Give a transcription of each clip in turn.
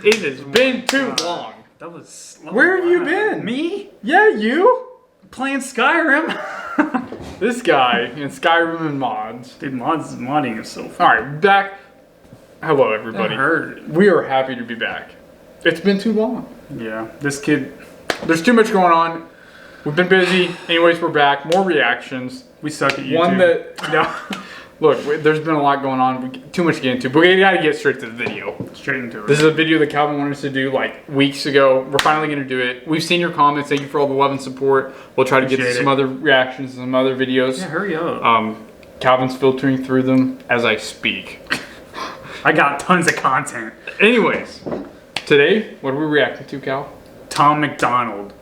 It has been too long. That was. Where have you been? Me? Yeah, you. Playing Skyrim. This guy in Skyrim and mods. Dude, modding is so fun. Alright, back. Hello, everybody. That hurt. We are happy to be back. It's been too long. Yeah, this kid. There's too much going on. We've been busy. Anyways, we're back. More reactions. We suck at YouTube. One that. No. Look, there's been a lot going on. Too much to get into. But we gotta get straight to the video. Straight into it. This is a video that Calvin wanted us to do like weeks ago. We're finally gonna do it. We've seen your comments. Thank you for all the love and support. We'll try to get to some other reactions and some other videos. Yeah, hurry up. Calvin's filtering through them as I speak. I got tons of content. Anyways, today, what are we reacting to, Cal? Tom McDonald.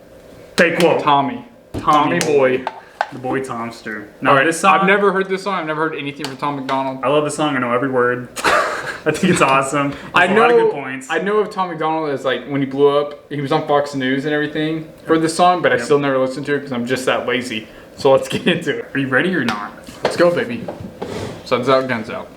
Fake quote. Tommy Boy. The Boy Tomster. No, All right, this song. I've never heard this song. I've never heard anything from Tom McDonald. I love the song. I know every word. I think it's awesome. I There's know. a lot of good points. I know of Tom McDonald as like when he blew up, he was on Fox News and everything for this song, but I still never listened to it because I'm just that lazy. So let's get into it. Are you ready or not? Let's go, baby. Sun's out, guns out.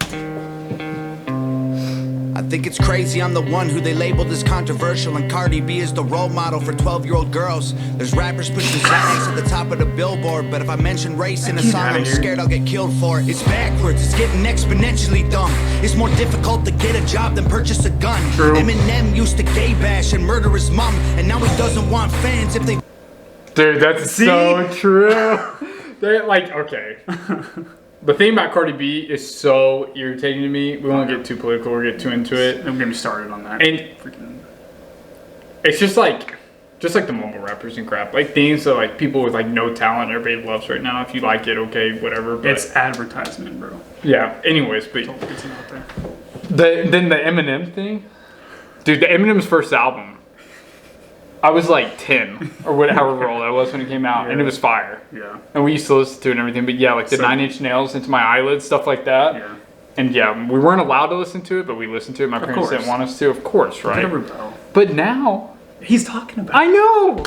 I think it's crazy I'm the one who they labeled as controversial, and Cardi B is the role model for 12-year-old girls. There's rappers pushing Xanax at the top of the billboard, but if I mention race in a song, I'm scared I'll get killed for it. It's backwards, it's getting exponentially dumb. It's more difficult to get a job than purchase a gun. True. Eminem used to gay bash and murder his mom, and now he doesn't want fans if they... Dude, that's so true. They're like, okay. The thing about Cardi B is so irritating to me. We won't get too political or get too into it. Don't get me started on that. And it's just like the mumble rappers and crap. Like things that like people with like no talent everybody loves right now. If you like it, okay, whatever. But it's advertisement, bro. yeah. Anyways, but Don't get out there. then the Eminem thing, dude. The Eminem's first album. I was like 10 or however old I was when it came out, and it was fire. Yeah. And we used to listen to it and everything. But yeah, like the 9 Inch Nails into my eyelids, stuff like that. Yeah. And yeah, we weren't allowed to listen to it, but we listened to it. My parents didn't want us to, of course, right? But now, he's talking about. I know.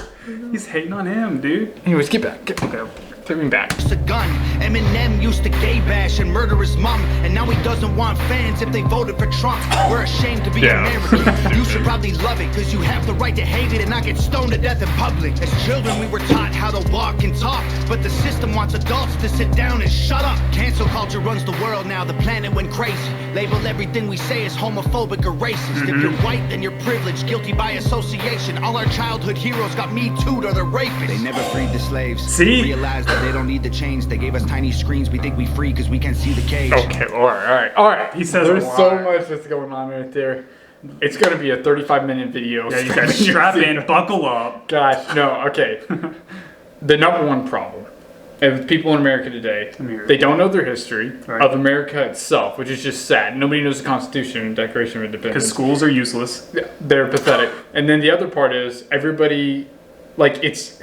He's hating on him, dude. Anyways, get back. Take me back. It's a gun. Eminem used to gay bash and murder his mom, and now he doesn't want fans if they voted for Trump. We're ashamed to be American. You should probably love it, cause you have the right to hate it and not get stoned to death in public. As children we were taught how to walk and talk, but the system wants adults to sit down and shut up. Cancel culture runs the world now, the planet went crazy. Label everything we say as homophobic or racist. If you're white, then you're privileged, guilty by association. All our childhood heroes got me too'd or they're rapists. They never freed the slaves. See? Realized that they don't need to change. They gave us tiny screens. We think we free because we can't see the cage. Okay, all right. He says there's a lot. so much that's going on right there. It's gonna be a 35-minute video. Yeah, you gotta strap in, buckle up. Gosh, no. Okay. The number one problem with people in America today, they don't know their history of America itself, which is just sad. Nobody knows the Constitution and Declaration of Independence. Because schools are useless. They're pathetic. And then the other part is everybody, like it's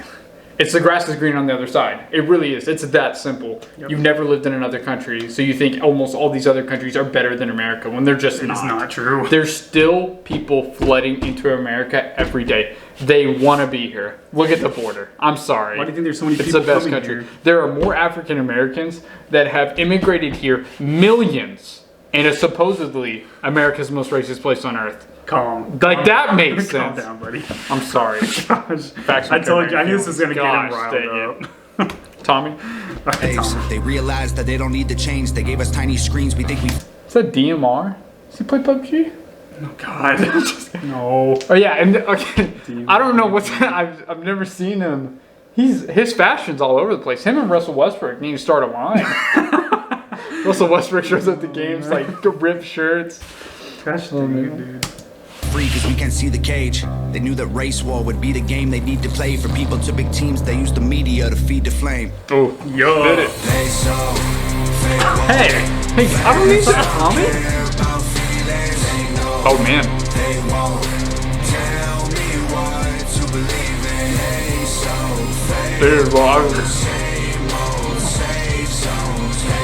the grass is green on the other side. It really is. It's that simple. Yep. You've never lived in another country, so you think almost all these other countries are better than America when they're just not. It's not true. There's still people flooding into America every day. They want to be here. Look at the border. I'm sorry. Why do you think there's so many people It's the best coming country. here? There are more African Americans that have immigrated here, millions, and it's supposedly America's most racist place on earth. Calm. Like that makes Calm sense. down, buddy. I'm sorry. Gosh. I told you. I knew this was gonna get him riled up. Tommy? They realized that they don't need to change. They gave us tiny screens. We think we... Is that DMR? Does he play PUBG? Oh God. No. Oh yeah, and okay. I don't know what's I've never seen him. His fashion's all over the place. Him and Russell Westbrook need to start a line. Russell Westbrook shows up at the games like ripped shirts. Gosh, dude. Free because we can't see the cage. They knew that race war would be the game they need to play. For people to big teams, they use the media to feed the flame. Oh, yo. Did it. Hey, I don't need that, Tommy. Oh man. Dude, well,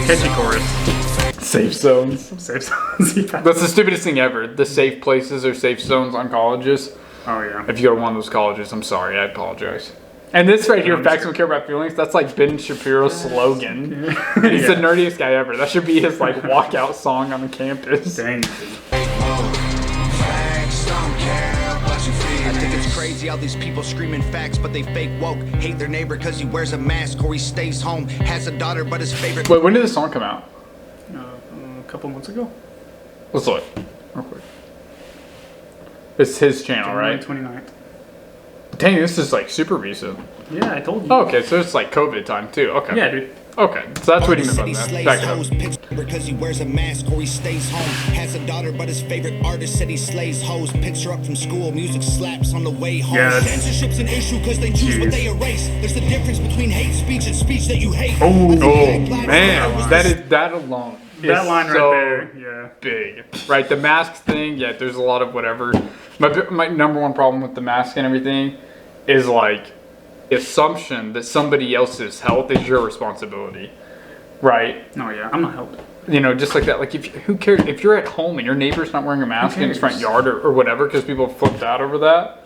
Catchy chorus. Safe zones. Safe zones. Yeah. That's the stupidest thing ever. The safe places or safe zones on colleges. Oh yeah. If you go to one of those colleges, I'm sorry, I apologize. And this right here, facts don't care about feelings, that's like Ben Shapiro's slogan. He's the nerdiest guy ever. That should be his like walkout song on the campus. Dang. Facts don't care crazy how these people screaming facts, but they fake woke. Hate their neighbor cause he wears a mask or he stays home. Has a daughter, but his favorite. Wait, when did this song come out? A couple months ago. Let's look real quick. It's his channel, right? 29th. Dang, this is like super recent. Yeah, I told you. Oh, okay, so it's like COVID time too. Okay. Yeah, dude. Okay, so that's what he meant by that. Back it up. Because he wears a mask or he stays home. Has a daughter, but his favorite artist said he slays hoes. Picks her up from school, music slaps on the way home. Yeah, Censorship's an issue because they choose what they erase. There's a difference between hate speech and speech that you hate. Oh man, that alone. That line so right there, yeah. Big, right? The mask thing, yeah. There's a lot of whatever. My number one problem with the mask and everything is like the assumption that somebody else's health is your responsibility, right? Oh yeah, I'm not helping. You know, just like that. Like, who cares if you're at home and your neighbor's not wearing a mask in his front yard or whatever because people have flipped out over that?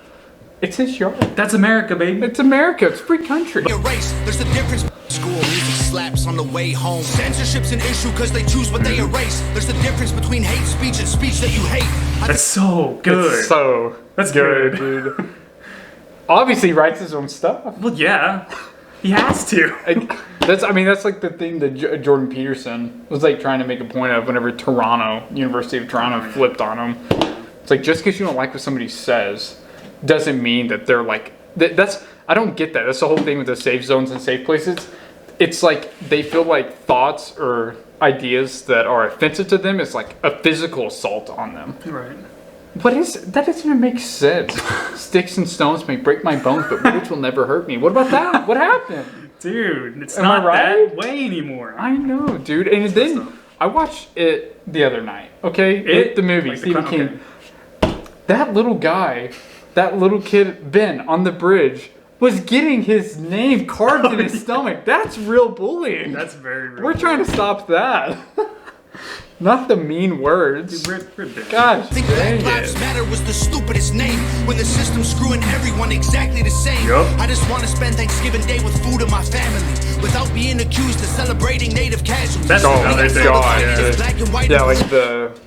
It's his yard. That's America, baby. It's America. It's a free country. Erase. There's a difference. School music slaps on the way home. Censorship's an issue because they choose what they erase. There's a difference between hate speech and speech that you hate. That's so good. It's so That's good, dude. Obviously, he writes his own stuff. Well, yeah, he has to. That's like the thing that Jordan Peterson was like trying to make a point of whenever University of Toronto flipped on him. It's like, just because you don't like what somebody says doesn't mean that they're like that's. I don't get that. That's the whole thing with the safe zones and safe places. It's like they feel like thoughts or ideas that are offensive to them is like a physical assault on them. Right. That doesn't even make sense. Sticks and stones may break my bones, but words will never hurt me. What about that? What happened? Dude, it's Am not I right? that way anymore. I know, dude. And then I watched it the other night. Okay, the movie, like Stephen King. That little guy, that little kid Ben on the bridge was getting his name carved in his stomach. That's real bullying. That's very real. We're trying to stop that. Not the mean words. Dude, we're big. I Gosh, think dang Black Lives it. Matter was the stupidest name when the system's screwing everyone exactly the same. Yep. I just want to spend Thanksgiving Day with food in my family without being accused of celebrating native casualties. That's another thing. God, It's black and white. Yeah, like the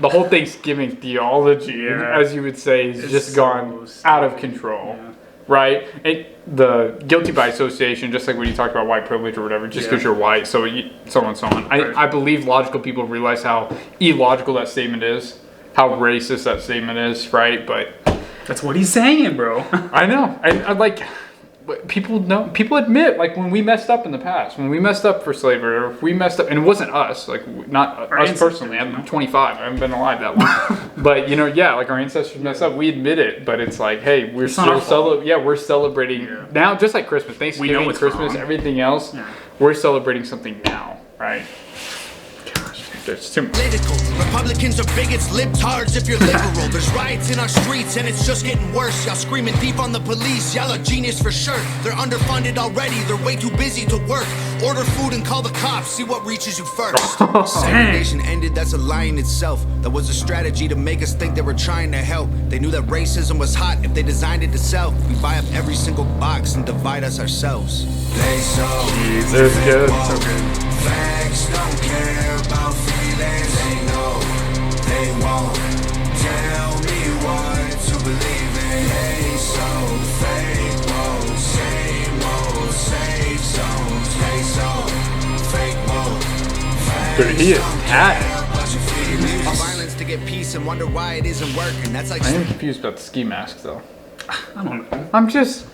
whole Thanksgiving theology, Yeah. as you would say, has just so gone out of control. Yeah. Right? And the guilty by association, just like when you talk about white privilege or whatever, just because you're white, so on and so on. Right. I believe logical people realize how illogical that statement is, how racist that statement is, right? But That's what he's saying, bro. I know. I like, people know, people admit, like, when we messed up in the past, when we messed up for slavery, or if we messed up, and it wasn't us, like, not Our us ancestors, personally, I'm 25, I haven't been alive that long. But, you know, yeah, like, our ancestors messed up, we admit it, but it's like, hey, we're not our still, fault. we're celebrating now, just like Christmas, Thanksgiving, it's Christmas, wrong. everything else, Yeah. we're celebrating something now, right? Gosh, there's too much. Political. Republicans are bigots, libtards if you're liberal. There's riots in our streets and it's just getting worse. Y'all screaming deep on the police, y'all are genius for sure. They're underfunded already, they're way too busy to work. Order food and call the cops, see what reaches you first. Segregation ended, that's a lie in itself. That was a strategy to make us think they were trying to help. They knew that racism was hot if they designed it to sell. We buy up every single box and divide us ourselves. They so There's good. So good. facts don't care about feelings, they know they won't tell me what to believe in. They so fake, won't same old safe zones. They so fake, won't Dude, he is had violence to get peace and wonder why it isn't working. That's like I am confused about the ski mask, though. I don't know. I'm just...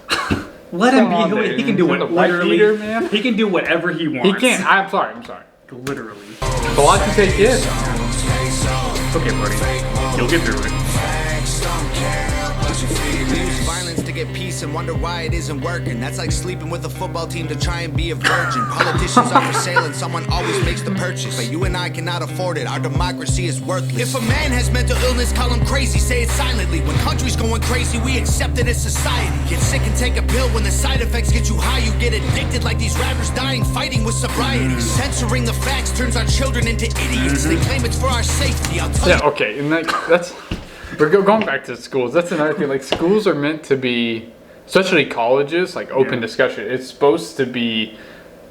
Let him Come on, be. dude. He can do From it the white literally. beater, man. He can do whatever he wants. He can't. I'm sorry. Literally. It's a lot to take in. It's okay, buddy. You'll get through it. use violence to get peace and wonder why it isn't working. That's like sleeping with a football team to try and be a virgin. Politicians are for sale and someone always makes the purchase. But you and I cannot afford it. Our democracy is worthless. If a man has mental illness, call him crazy. Say it silently. When country's going crazy, we accept it as society. Get sick and take a pill. When the side effects get you high, you get addicted like these rappers dying fighting with sobriety. Censoring the facts turns our children into idiots. They claim it's for our safety. I'll tell you. Yeah, okay, and that's we're going back to schools. That's another thing. Like, schools are meant to be, especially colleges, like open discussion. It's supposed to be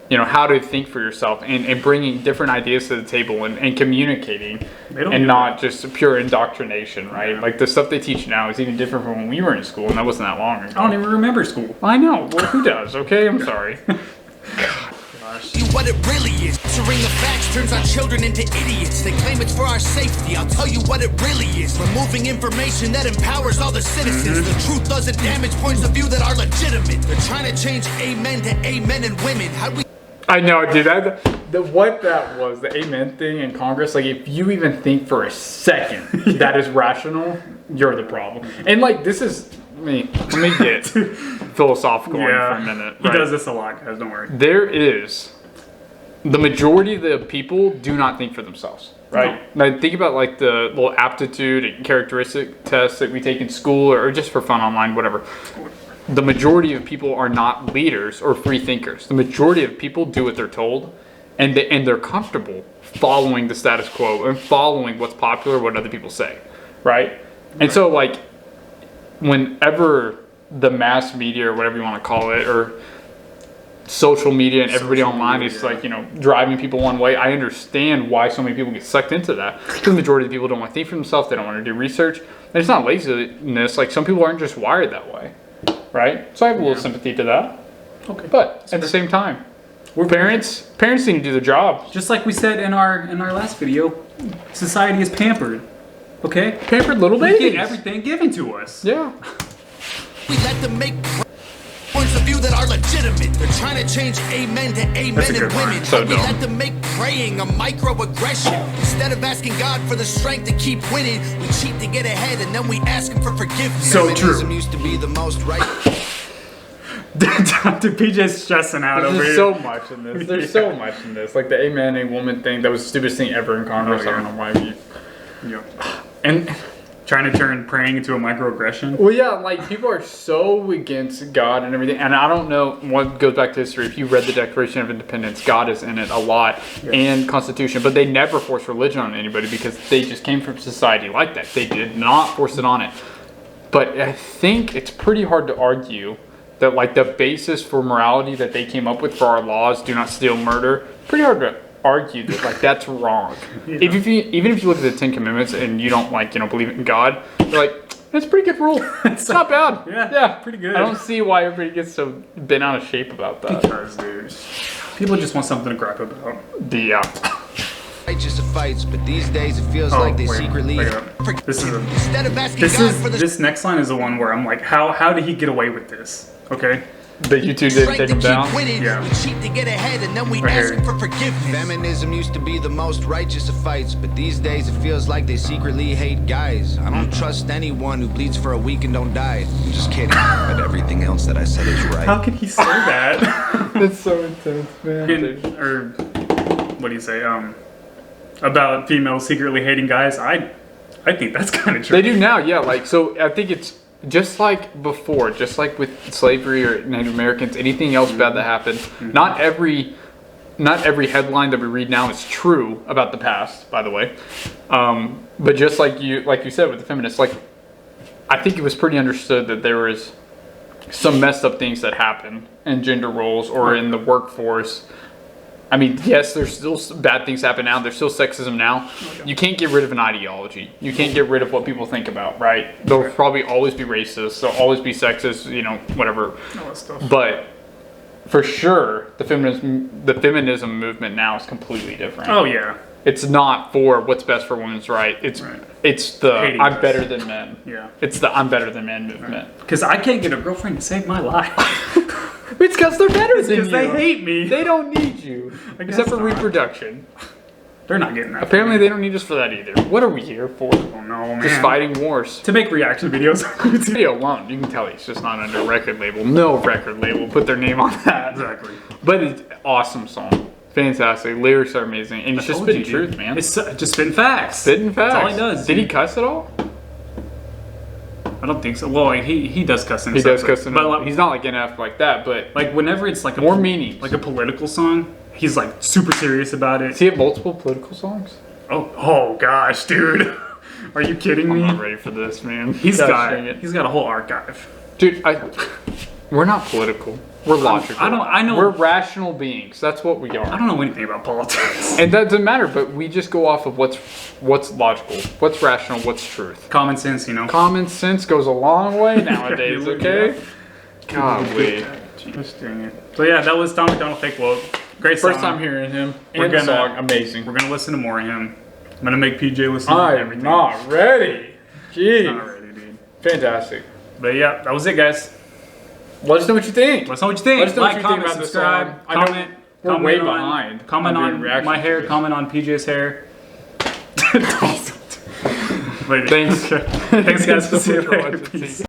you know, how to think for yourself and bringing different ideas to the table and communicating and not just pure indoctrination, right? Yeah. Like the stuff they teach now is even different from when we were in school, and that wasn't that long ago. I don't even remember school. I know. Well, who does? Okay, I'm sorry. What it really is. Answering the facts turns our children into idiots. They claim it's for our safety. I'll tell you what it really is. Removing information that empowers all the citizens. The truth doesn't damage points of view that are legitimate. They're trying to change amen to amen and women. How do we... I know, dude. What that was, the amen thing in Congress, like if you even think for a second that is rational, you're the problem. And like this is, let me get philosophical for a minute. He does this a lot, guys, don't worry. There is, the majority of the people do not think for themselves, right? No. Like think about like the little aptitude and characteristic tests that we take in school or just for fun online, whatever. The majority of people are not leaders or free thinkers. The majority of people do what they're told, and they're comfortable following the status quo and following what's popular, what other people say, right? And so like, whenever the mass media or whatever you want to call it, or social media and everybody online is like, you know, driving people one way, I understand why so many people get sucked into that. The majority of people don't want to think for themselves. They don't want to do research. And it's not laziness. Like some people aren't just wired that way. Right? So I have a little sympathy to that. Okay. But at the same time, parents need to do their job. Just like we said in our last video, society is pampered. Okay? Pampered little We babies. get everything given to us. Yeah. We let them make points of view that are legitimate. They're trying to change amen to That's a amen good and line. women. So We dumb. let them make praying a microaggression. Instead of asking God for the strength to keep winning, we cheat to get ahead and then we ask him for forgiveness. So true. Feminism used to be the most right. Dr. PJ's stressing out over There's here. so much in this. There's so much in this. Like the amen a woman thing, that was the stupidest thing ever in Congress. Oh, yeah. I don't know why we... Yeah. And... Trying to turn praying into a microaggression. Well, yeah, like people are so against God and everything, and I don't know what goes back to history. If you read the Declaration of Independence, God is in it a lot, and Constitution, but they never force religion on anybody because they just came from society like that. They did not force it on it. But I think it's pretty hard to argue that like the basis for morality that they came up with for our laws, do not steal, murder, pretty hard to argue that like that's wrong. Even if you look at the 10 Commandments and you don't like, you know, believe in God, you're like, that's a pretty good rule. It's not bad. Yeah, pretty good. I don't see why everybody gets so bent out of shape about that. Because, dude, people just want something to gripe about. Righteous fights, but these days it feels like they secretly wait up. This is instead of asking God for the this next line is the one where I'm like, how did he get away with this? Okay. That you two didn't take strength to them keep down. winning, Yeah. we cheat to get ahead and then we Right ask here. him for forgiveness. Feminism used to be the most righteous of fights, but these days it feels like they secretly hate guys. I don't trust anyone who bleeds for a week and don't die. I'm just kidding, but everything else that I said is right. How can he say that? That's so intense, man. Or what do you say? About females secretly hating guys. I think that's kind of true. They do now, yeah. Like, so I think it's just like before, just like with slavery or Native Americans, anything else bad that happened. Not every headline that we read now is true about the past, by the way. But just like you said with the feminists, like I think it was pretty understood that there was some messed up things that happen in gender roles or in the workforce. I mean, yes, there's still bad things happen now. There's still sexism now. You can't get rid of an ideology. You can't get rid of what people think about, right? There'll probably always be racist. There'll always be sexist, you know, whatever. All that stuff. But for sure, the feminism movement now is completely different. Oh yeah. It's not for what's best for women's right. It's the Hating I'm us. better than men. Yeah. It's the I'm better than men movement. Because I can't get a girlfriend to save my life. It's because they're better than you. Because they hate me. They don't need you. guess Except for not. reproduction. They're not getting that. Apparently they don't need us for that either. What are we here for? Oh no, man. Just fighting wars. To make reaction videos. Video alone, you can tell he's just not under a record label. No record label put their name on that. Exactly. But it's an awesome song. Fantastic. Lyrics are amazing. And it's just spitting truth, man. It's just spitting facts. Spitting facts. That's all he does. Did he cuss at all? I don't think so. Well, he does cuss in He his does cuss in but it. like, He's not like NF like that, but like whenever it's like a more meaning. like a political song, he's like super serious about it. Does he have multiple political songs? Oh gosh, dude. Are you kidding I'm me? not ready for this, man. He's Gosh got dang it. he's got a whole archive. Dude, we're not political. We're logical. I know. We're rational beings. That's what we I are. don't know anything about politics. And that doesn't matter, but we just go off of what's logical, what's rational, what's truth. Common sense, you know. Common sense goes a long way nowadays, Yeah. okay? Golly. Just doing it. So yeah, that was Tom McDonald Fake Woke. Great song. First time hearing him. We're And the gonna- song, amazing. We're gonna listen to more of him. I'm gonna make PJ listen to I'm everything. not ready. Jeez. Alrighty, dude. Fantastic. But yeah, that was it, guys. Let us know what you think. Let us know what you think. Let us know Like, what you think comment, about this subscribe, song. I know comment. we're comment way on- behind Comment on doing on reaction my hair. videos. Comment on PJ's hair. Wait, Thanks. Thanks, guys. See you later. Peace. Peace.